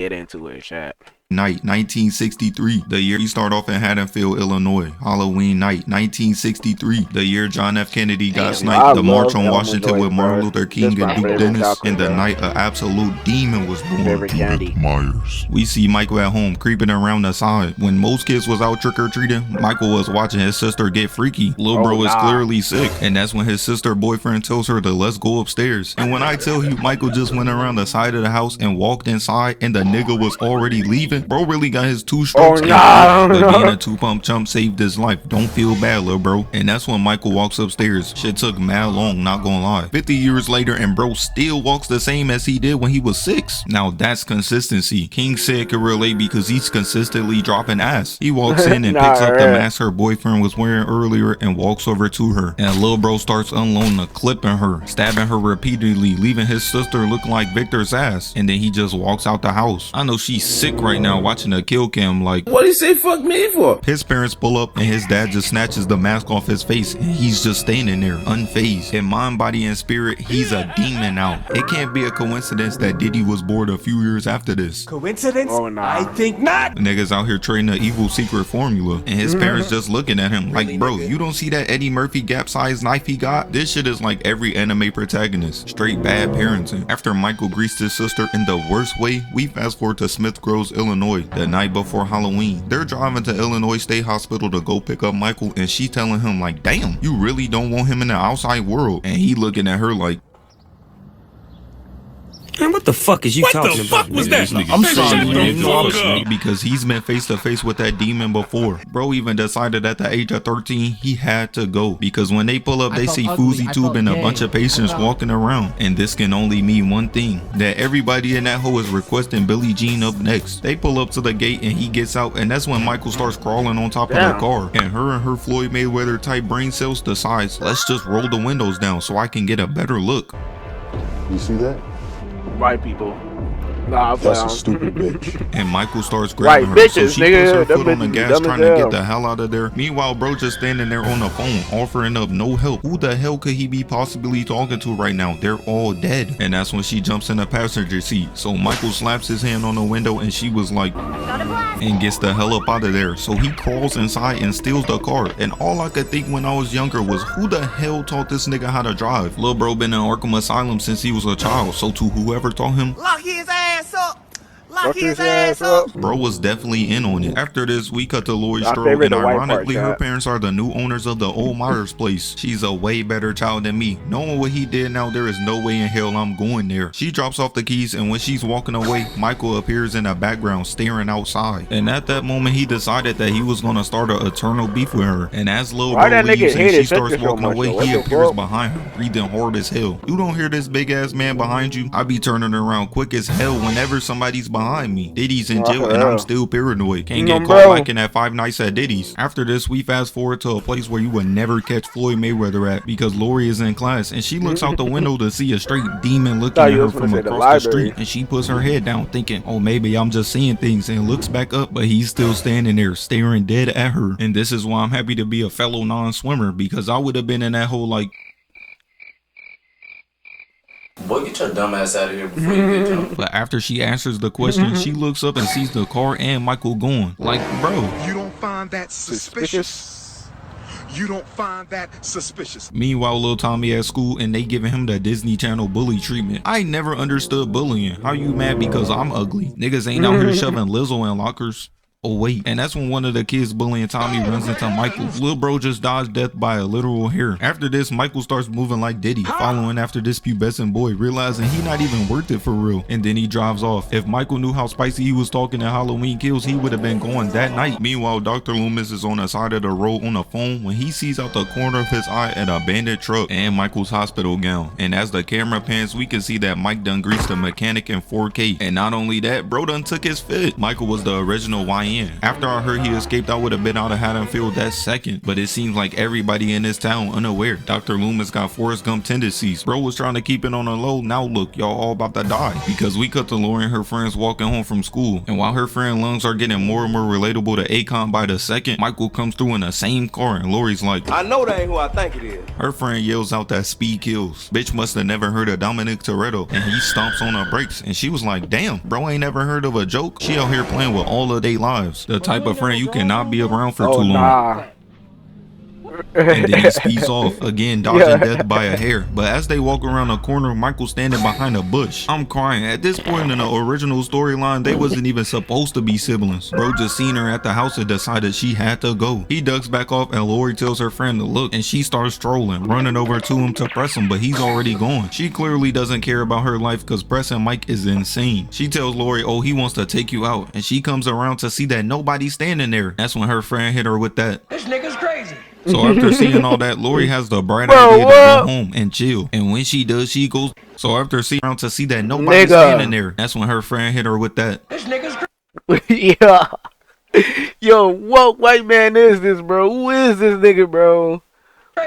Get into it, chat. Night 1963, the year he started off in Haddonfield, Illinois. Halloween night 1963, the year John F. Kennedy got sniped. The March on Washington with Martin Luther King and Duke Dennis, and the night an absolute demon was born. Judith Myers. We see Michael at home creeping around the side. When most kids was out trick-or-treating, Michael was watching his sister get freaky. Lil bro is clearly sick, and that's when his sister boyfriend tells her to let's go upstairs. And when I tell you Michael just went around the side of the house and walked inside and the nigga was already leaving, bro really got his 2 strokes. But being a 2-pump chump saved his life. Don't feel bad, lil bro. And that's when Michael walks upstairs. Shit took mad long, not gonna lie. 50 years later and bro still walks the same as he did when he was 6. Now that's consistency. King said could relate because he's consistently dropping ass. He walks in and picks up the mask her boyfriend was wearing earlier and walks over to her. And lil bro starts unloading a clip in her, stabbing her repeatedly, leaving his sister looking like Victor's ass. And then he just walks out the house. I know she's sick right now watching a kill cam like, what he say fuck me for? His parents pull up and his dad just snatches the mask off his face and he's just standing there unfazed. In mind, body, and spirit, he's a demon now. It can't be a coincidence that Diddy was born a few years after this. Coincidence? I think not. Niggas out here trading the evil secret formula and his parents just looking at him like, bro, you don't see that Eddie Murphy gap size knife he got? This shit is like every anime protagonist. Straight bad parenting. After Michael greased his sister in the worst way, we fast forward to Smith Groves, Illinois, the night before Halloween. They're driving to Illinois State Hospital to go pick up Michael and she telling him like, damn, you really don't want him in the outside world. And he looking at her like, man, what the fuck is you talking about? What the fuck was that? I'm sorry, because he's been face to face with that demon before. Bro even decided at the age of 13 he had to go because when they pull up they see Fousey Tube and a bunch of patients walking around, and this can only mean one thing, that everybody in that hole is requesting Billie Jean up next. They pull up to the gate and he gets out, and that's when Michael starts crawling on top of the car, and her Floyd Mayweather type brain cells decides, let's just roll the windows down so I can get a better look. You see that? White people. Nah, that's a stupid bitch. And Michael starts grabbing her, so she puts her foot on the gas trying to get the hell out of there. Meanwhile, bro just standing there on the phone offering up no help. Who the hell could he be possibly talking to right now? They're all dead. And that's when she jumps in the passenger seat. So Michael slaps his hand on the window and she was like, and gets the hell up out of there. So he crawls inside and steals the car. And all I could think when I was younger was, who the hell taught this nigga how to drive? Lil bro been in Arkham Asylum since he was a child, so to whoever taught him, Lock his ass up. Lock his ass up. Bro was definitely in on it. After this, we cut to Lori Strode, and ironically, her parents are the new owners of the old Myers place. She's a way better child than me. Knowing what he did now, there is no way in hell I'm going there. She drops off the keys, and when she's walking away, Michael appears in the background staring outside. And at that moment, he decided that he was gonna start an eternal beef with her. And as Lil Bro leaves and she starts walking away, he appears behind her, breathing hard as hell. You don't hear this big ass man behind you? I be turning around quick as hell whenever somebody's behind me. Diddy's in jail and I'm still paranoid. Can't get caught like in that 5 Nights at Diddy's. After this, we fast forward to a place where you would never catch Floyd Mayweather at because Lori is in class and she looks out the window to see a straight demon looking at her from across the street, and she puts her head down thinking, oh, maybe I'm just seeing things, and looks back up, but he's still standing there staring dead at her. And this is why I'm happy to be a fellow non-swimmer, because I would have been in that hole like, boy, get your dumb ass out of here before you get jumped. But after she answers the question, she looks up and sees the car and Michael going. Like, bro. You don't find that suspicious? You don't find that suspicious? Meanwhile, Lil Tommy at school and they giving him the Disney Channel bully treatment. I never understood bullying. How you mad because I'm ugly? Niggas ain't out here shoving Lizzo in lockers. Oh wait, and that's when one of the kids bullying Tommy runs into Michael. Lil bro just dodged death by a literal hair. After this, Michael starts moving like Diddy, following after this pubescent boy, realizing he not even worth it for real, and then he drives off. If Michael knew how spicy he was talking in Halloween Kills, he would have been going that night. Meanwhile, Dr. Loomis is on the side of the road on the phone when he sees out the corner of his eye an abandoned truck and Michael's hospital gown. And as the camera pans, we can see that Mike done greased the mechanic in 4K. And not only that, bro done took his fit. Michael was the original YN me in. After I heard he escaped, I would have been out of Haddonfield that second. But it seems like everybody in this town unaware. Dr. Loomis got Forrest Gump tendencies. Bro was trying to keep it on the low. Now look, y'all all about to die. Because we cut to Lori and her friends walking home from school. And while her friend lungs are getting more and more relatable to Akon by the second, Michael comes through in the same car and Lori's like, I know that ain't who I think it is. Her friend yells out that speed kills. Bitch must have never heard of Dominic Toretto, and he stomps on her brakes. And she was like, damn, bro ain't never heard of a joke. She out here playing with all of their lives. The type of friend you cannot be around for too long. Nah. And then he speeds off, again dodging death by a hair. But as they walk around the corner, Michael's standing behind a bush. I'm crying. At this point in the original storyline, they wasn't even supposed to be siblings. Bro just seen her at the house and decided she had to go. He ducks back off and Lori tells her friend to look, and she starts strolling, running over to him to press him, but he's already gone. She clearly doesn't care about her life because pressing Mike is insane. She tells Lori, oh, he wants to take you out, and she comes around to see that nobody's standing there. That's when her friend hit her with that, This nigga's crazy. so after seeing all that, Lori has the bright idea to go home and chill. And when she does, she goes. So after seeing around to see that nobody's standing there, that's when her friend hit her with that. This nigga's crazy. Yeah. Yo, what white man is this, bro? Who is this nigga, bro?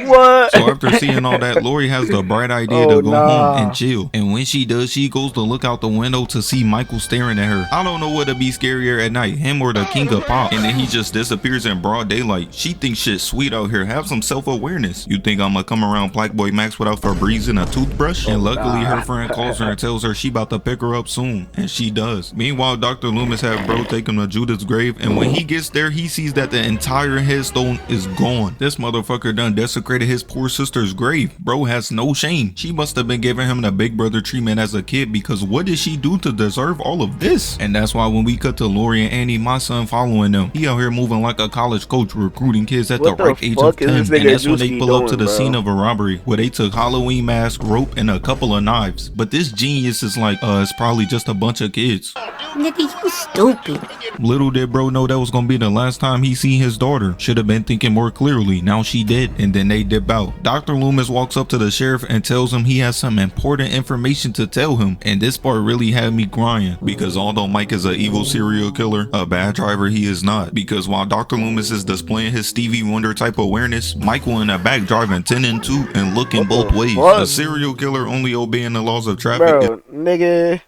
What? So after seeing all that, Lori has the bright idea to go home and chill. And when she does, she goes to look out the window to see Michael staring at her. I don't know what would be scarier at night, him or the king of pop. And then he just disappears in broad daylight. She thinks shit's sweet out here. Have some self-awareness. You think I'ma come around Black Boy Max without Febreze and a toothbrush? And luckily her friend calls her and tells her she about to pick her up soon. And she does. Meanwhile, Dr. Loomis had bro take him to Judith's grave. And when he gets there, he sees that the entire headstone is gone. This motherfucker done desecrated his poor sister's grave. Bro has no shame. She must have been giving him the big brother treatment as a kid, because what did she do to deserve all of this? And that's why when we cut to Lori and Annie, my son following them, he out here moving like a college coach, recruiting kids at the ripe age of 10. And that's when they pull up to the scene of a robbery where they took Halloween mask, rope, and a couple of knives. But this genius is like, it's probably just a bunch of kids. Nigga, you stupid. Little did bro know that was gonna be the last time he seen his daughter. Should have been thinking more clearly. Now she did. And then they dip out. Dr. Loomis walks up to the sheriff and tells him he has some important information to tell him. And this part really had me crying, because although Mike is an evil serial killer, a bad driver he is not. Because while Dr. Loomis is displaying his Stevie Wonder type awareness, Michael in the back driving 10 and 2 and looking both ways. A serial killer only obeying the laws of traffic. Bro, nigga.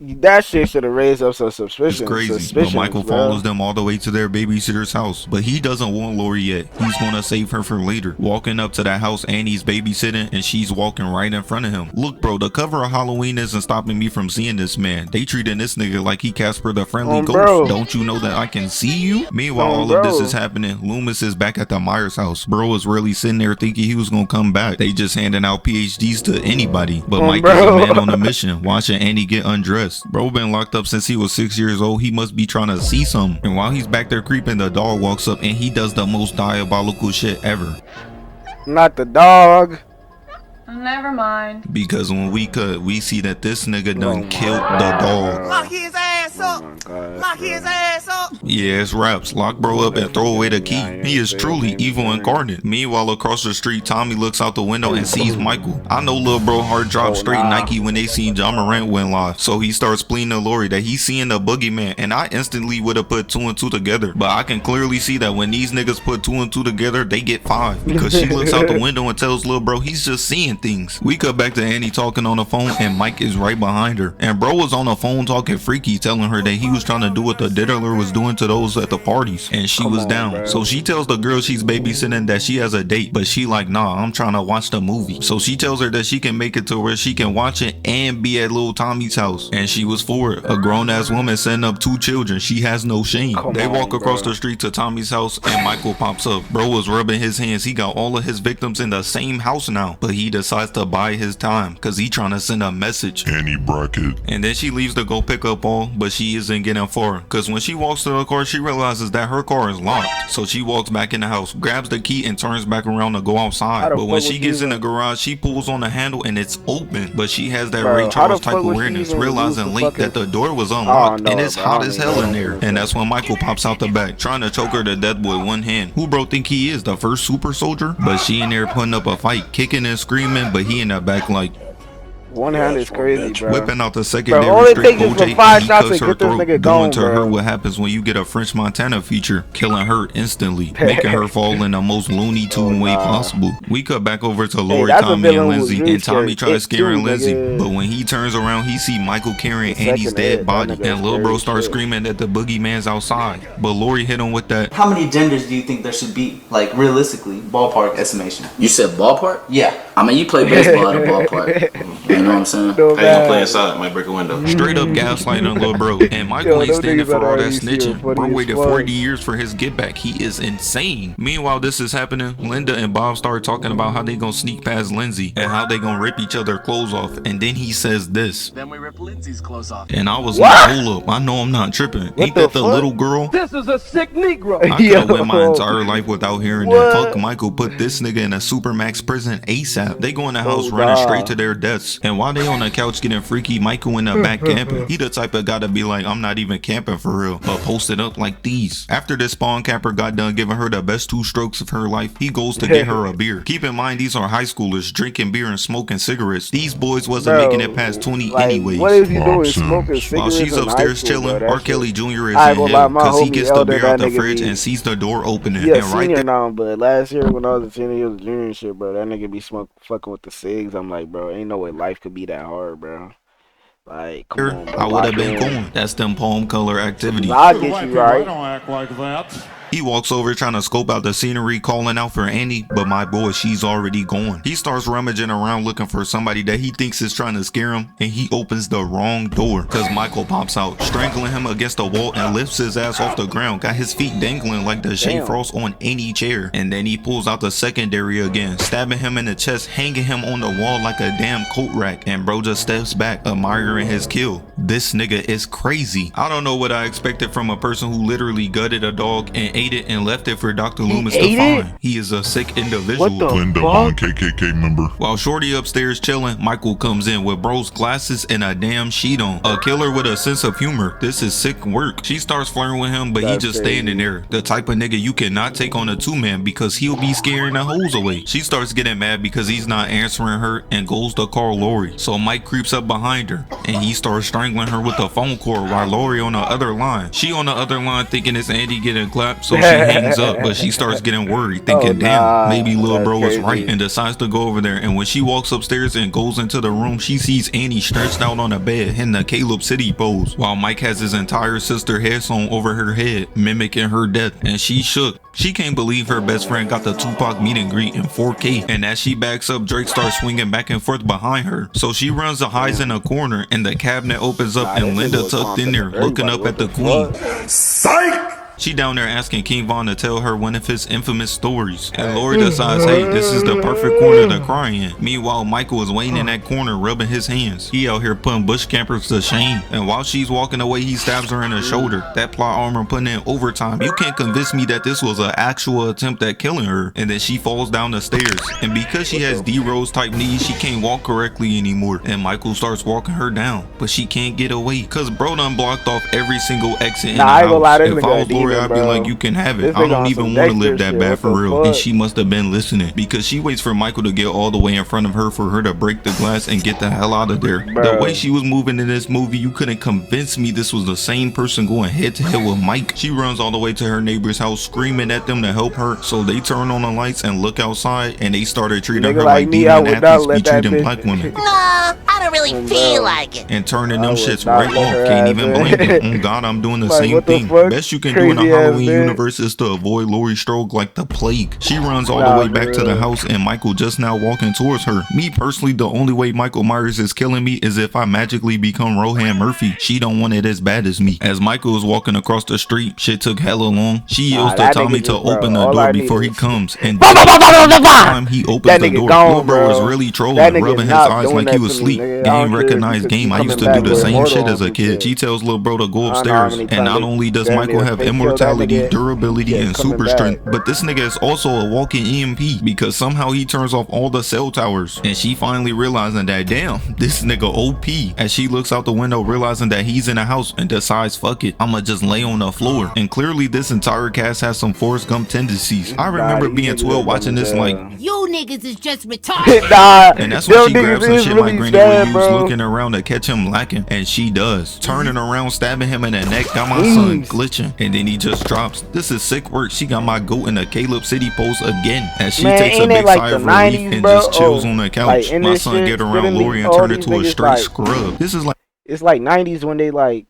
That shit should have raised up some suspicion. It's crazy, but Michael follows them all the way to their babysitter's house. But he doesn't want Lori yet. He's gonna save her for later. Walking up to that house, Annie's babysitting, and she's walking right in front of him. Look, bro, the cover of Halloween isn't stopping me from seeing this man. They treating this nigga like he Casper the Friendly Ghost. Bro. Don't you know that I can see you? Meanwhile, all of this is happening, Loomis is back at the Myers house. Bro was really sitting there thinking he was gonna come back. They just handing out PhDs to anybody. But Mike is a man on a mission, watching Annie get undressed. Bro been locked up since he was 6 years old. He must be trying to see something. And while he's back there creeping, the dog walks up and he does the most diabolical shit ever. Not the dog. Never mind. Because when we cut, we see that this nigga done killed the dog. Lock his ass up. Lock his ass up. Yeah, it's raps. Lock bro up and throw away the key. He is truly evil incarnate. Meanwhile, across the street, Tommy looks out the window and sees Michael. I know little bro heart dropped straight Nike when they seen John Morant went live. So he starts pleading to Lori that he's seeing the boogeyman, and I instantly would have put 2 and 2 together. But I can clearly see that when these niggas put 2 and 2 together, they get 5. Because she looks out the window and tells little bro he's just seeing things. We cut back to Annie talking on the phone, and Mike is right behind her. And bro was on the phone talking freaky, telling her that he was trying to do what the diddler was doing to those at the parties, and she was down. Bro. So she tells the girl she's babysitting that she has a date, but she like, nah, I'm trying to watch the movie. So she tells her that she can make it to where she can watch it and be at little Tommy's house, and she was for it. A grown-ass woman setting up 2 children. She has no shame. They walk across the street to Tommy's house, and Michael pops up. Bro was rubbing his hands. He got all of his victims in the same house now, but he decides to buy his time because he trying to send a message. Annie Brackett. And then she leaves to go pick up all, but she isn't getting far, because when she walks to the car, she realizes that her car is locked. So she walks back in the house, grabs the key, and turns back around to go outside. But when she gets in the garage, she pulls on the handle and it's open. But she has that Ray Charles type awareness, realizing late that the door was unlocked and it's hot as hell in there. And that's when Michael pops out the back, trying to choke her to death with one hand. Who bro think he is, the first super soldier? But she in there putting up a fight, kicking and screaming, but he in the back like, One hand is crazy, bro. Whipping out the secondary Bro, all it straight takes is OJ, for and 5 he shots cuts to her get this throat, nigga doing going, to her bro. what happens when you get a French Montana feature, killing her instantly, making her fall in the most Looney Tune way possible. We cut back over to Lori, that's a Tommy, villain and who Lindsay, really and Tommy scary. tries It scaring too, Lindsay, nigga. but when he turns around, he see Michael carrying The Andy's second dead hit, body, that nigga and Lil scary Bro as starts shit. screaming that the boogeyman's outside, but Lori hit him with that. How many genders do you think there should be? Like, realistically, ballpark estimation. You said ballpark? Yeah. I mean, you play baseball at a ballpark. You know what I'm saying? No, How you gonna play inside? Might break a window. Straight up gaslighting Lil Bro, and Michael Yo, ain't them standing niggas for at all that RBC are snitching. funny Bro as waited fuck. 40 years for his get back. He is insane. Meanwhile, this is happening. Linda and Bob start talking about how they gonna sneak past Lindsay and how they gonna rip each other clothes off. And then he says this. Then we rip Lindsay's clothes off. And I was like, hold up, I know I'm not tripping. Ain't that the fuck? little girl? This is a sick Negro. I could've went my entire life without hearing What? that. Fuck Michael put this nigga in a supermax prison ASAP. They go in the house running nah. straight to their deaths. And while they on the couch getting freaky, Michael in the back camping. He the type of guy to be like, I'm not even camping for real, but posted up like these. After this spawn camper got done giving her the best 2 strokes of her life, he goes to get her a beer. Keep in mind, these are high schoolers drinking beer and smoking cigarettes. These boys wasn't Bro, making it past 20 like, anyways. What is he doing? Smoking cigarettes While she's in high upstairs school, chilling, bro? R. That Kelly shit- Jr. is I in ain't gonna hell lie, my because he homie gets the elder, beer out that the nigga fridge be- and sees the door opening. He a And right senior there, now, but last year when I was a senior, he was a junior and shit, bro. That nigga be fucking with the cigs. I'm like, bro, ain't no way life could be that hard, bro. Like, come on, bro. I would have lock been in. going. That's them palm color activities. I'll get you right. act like that. He walks over trying to scope out the scenery, calling out for Annie, but my boy, she's already gone. He starts rummaging around looking for somebody that he thinks is trying to scare him, and he opens the wrong door because Michael pops out, strangling him against the wall and lifts his ass off the ground, got his feet dangling like the Shea Damn. Frost on any chair. And then he pulls out the secondary again, stabbing him in the chest, hanging him on the wall like a damn coat rack, and bro just steps back, admiring his kill. This nigga is crazy. I don't know what I expected from a person who literally gutted a dog and ate it and left it for Dr. Loomis to ate it? find. He is a sick individual. What the Linda, fuck? KKK member. While Shorty upstairs chilling, Michael comes in with bro's glasses and a damn sheet on. A killer with a sense of humor. This is sick work. She starts flirting with him, but he That's just crazy. standing there. The type of nigga you cannot take on a 2-man because he'll be scaring the hoes away. She starts getting mad because he's not answering her and goes to call Lori. So Mike creeps up behind her and he starts strangling her with the phone cord while Lori on the other line. She on the other line thinking it's Andy getting clapped, so she hangs up, but she starts getting worried, thinking, damn, maybe Lil Bro was right, and decides to go over there. And when she walks upstairs and goes into the room, she sees Annie stretched out on a bed in the Caleb City pose, while Mike has his entire sister head sewn over her head, mimicking her death, and she shook. She can't believe her best friend got the Tupac meet and greet in 4K, and as she backs up, Drake starts swinging back and forth behind her. So she runs and hides in a corner, and the cabinet opens up, and Linda tucked in there, looking up at the queen. Psych! She down there asking King Von to tell her one of his infamous stories. And Lori decides, hey, this is the perfect corner to cry in. Meanwhile, Michael is waiting in that corner, rubbing his hands. He out here putting bush campers to shame. And while she's walking away, he stabs her in the shoulder. That plot armor putting in overtime. You can't convince me that this was an actual attempt at killing her. And then she falls down the stairs. And because she has D-Rose type knees, she can't walk correctly anymore. And Michael starts walking her down. But she can't get away. Cause bro done blocked off every single exit in the I ain't gonna lie, house. this If I nigga was a Lori, demon, I'd be bro. like, you can have it. This I nigga don't on even some want to Dexter live that shit. bad What for the real. fuck? And she must have been listening because she waits for Michael to get all the way in front of her for her to break the glass and get the hell out of there. The Bro. way she was moving in this movie, you couldn't convince me this was the same person going head to head with Mike. She runs all the way to her neighbor's house screaming at them to help her. So they turn on the lights and look outside, and they started treating Nigga her like like me, I demon would not athletes be let that treating bitch- black women. Nah, I don't really feel like it. And turning I them would shits not right let off. her Can't have even it. blame them. Oh God, I'm doing the Like, same what the thing. fuck? Best you can do in a Crazy ass Halloween bitch. universe is to avoid Laurie Strode like the plague. She runs all Nah, the way back to the bro. house, and Michael just now walking towards her. Me personally, the only way Michael Myers is killing me is if I magically become Rohan Murphy. She don't want it as bad as me. As Michael is walking across the street, shit took hella long. She yells to that Tommy nigga to just, bro, open the all door I need before he is- comes. And the time he opens That the nigga door, gone, Lil Bro is bro. really trolling, That nigga rubbing his not eyes doing like he that was to me, asleep. nigga. I Game don't care if recognized you game. keep I used to coming do the back same with shit Mortal as a and kid. shit. She tells Lil Bro to go I don't know how upstairs. many And times not they only does damn Michael near have fake killed that immortality, nigga, durability, he and kept coming super back. strength, but this nigga is also a walking EMP because somehow he turns off all the cell towers. And she finally realizing that, damn, this nigga OP. As she looks out the window, realizing that he's in the house and decides, fuck it, I'ma just lay on the floor. And clearly this entire cast has some Forrest Gump tendencies. I remember these being niggas 12 are watching this dumb as like, hell. You niggas is just retarded. nah, and that's when them she grabs niggas some is shit really like Granny sad, was bro. looking around to catch him lacking, and she does. Turning around, stabbing him in the neck, got my son glitching, and then he just drops. This is sick work. She got my goat in the Caleb City post again, as she takes a big sigh of relief and just chills on the couch. My son get around Lori and turn into a straight scrub. This is like, it's like 90s when they like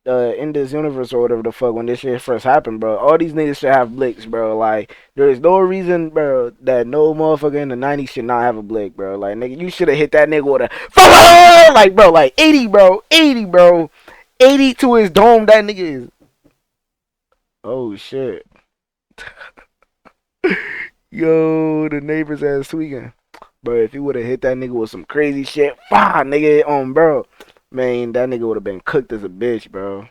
in this universe or whatever the fuck when this shit first happened, bro. All these niggas should have blicks, bro. Like there is no reason, bro, that no motherfucker in the 90s should not have a blick, bro. Like nigga, you should have hit that nigga with a like, bro, like 80, bro, 80, bro, 80 to his dome. That nigga is. Oh shit. Yo, the neighbors ass tweaking, bro. If he would have hit that nigga with some crazy shit, nigga, bro. Man, that nigga would have been cooked as a bitch, bro.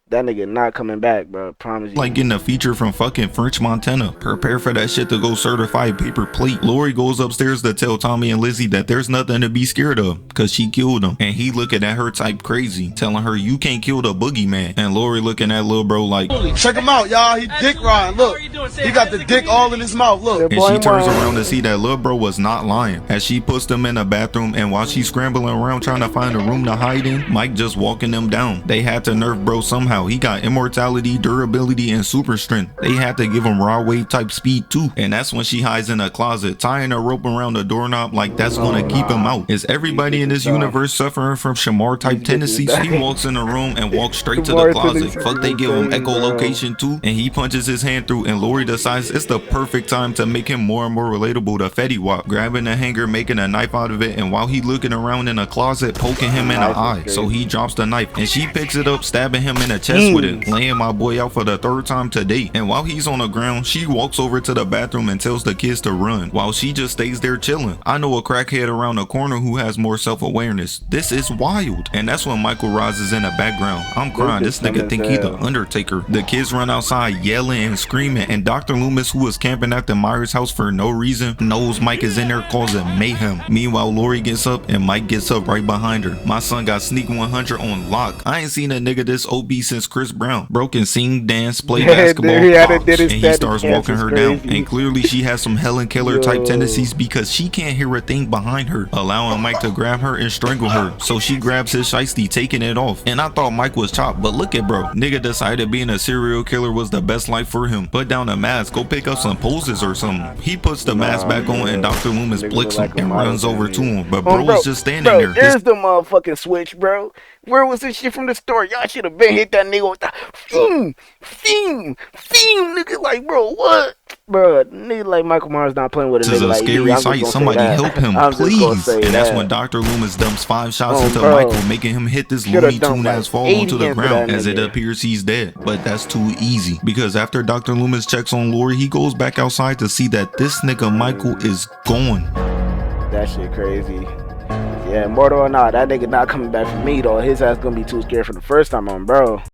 That nigga not coming back, bro. Promise you. Like getting a feature from fucking French Montana. Prepare for that shit to go certified paper plate. Lori goes upstairs to tell Tommy and Lizzie that there's nothing to be scared of because she killed him. And he looking at her type crazy, telling her you can't kill the boogeyman. And Lori looking at little bro like, check him out, y'all. He dick riding. Look, he got the dick all in his mouth. Look. And she turns around to see that little bro was not lying. As she puts them in the bathroom, and while she's scrambling around trying to find a room to hide in, Mike just walking them down. They had to nerf bro somehow. He got immortality, durability, and super strength. They had to give him raw wave type speed too. And that's when she hides in a closet, tying a rope around the doorknob like that's gonna keep him out. Is everybody in this universe suffering from Shamar type tendencies? He walks in the room and walks straight to the closet. Fuck, they give him echolocation too, and he punches his hand through, and Lori decides it's the perfect time to make him more and more relatable to Fetty Wap, grabbing a hanger, making a knife out of it, and while he looking around in a closet, poking him in the eye. So he drops the knife, and she picks it up, stabbing him in the chest with it, laying my boy out for the third time today. And while he's on the ground, she walks over to the bathroom and tells the kids to run, while she just stays there chilling. I know a crackhead around the corner who has more self-awareness. This is wild. And that's when Michael rises in the background. I'm crying. This nigga think he the Undertaker. The kids run outside yelling and screaming, and Dr. Loomis, who was camping at the Myers house for no reason, knows Mike is in there causing mayhem. Meanwhile, Lori gets up and Mike gets up right behind her. My son got Sneak 100 on lock. I ain't seen a nigga this obese since Chris Brown. Bro can sing, dance, play basketball, and he starts walking her down. And clearly she has some Helen Keller type tendencies because she can't hear a thing behind her, allowing Mike to grab her and strangle her. So she grabs his shiesty, taking it off. And I thought Mike was chopped, but look at bro. Nigga decided being a serial killer was the best life for him. Put down a mask, go pick up some poses or something. He puts the mask back on, and Dr. Loomis blicks him and runs over to him. But bro was just standing there. There's the motherfucking switch, bro. Where was this shit from the store? Y'all should have been hit that nigga with the theme, nigga. Like, bro, what? Bro, nigga like Michael Myers not playing with a nigga. This is a like, scary sight. Somebody help him, please. And that's when Dr. Loomis dumps 5 shots into Michael, making him hit this Looney Tune ass fall onto the ground as it appears he's dead. But that's too easy, because after Dr. Loomis checks on Lori, he goes back outside to see that this nigga Michael is gone. That shit crazy. Yeah, mortal or not, that nigga not coming back for me though. His ass gonna be too scared for the first time on, bro.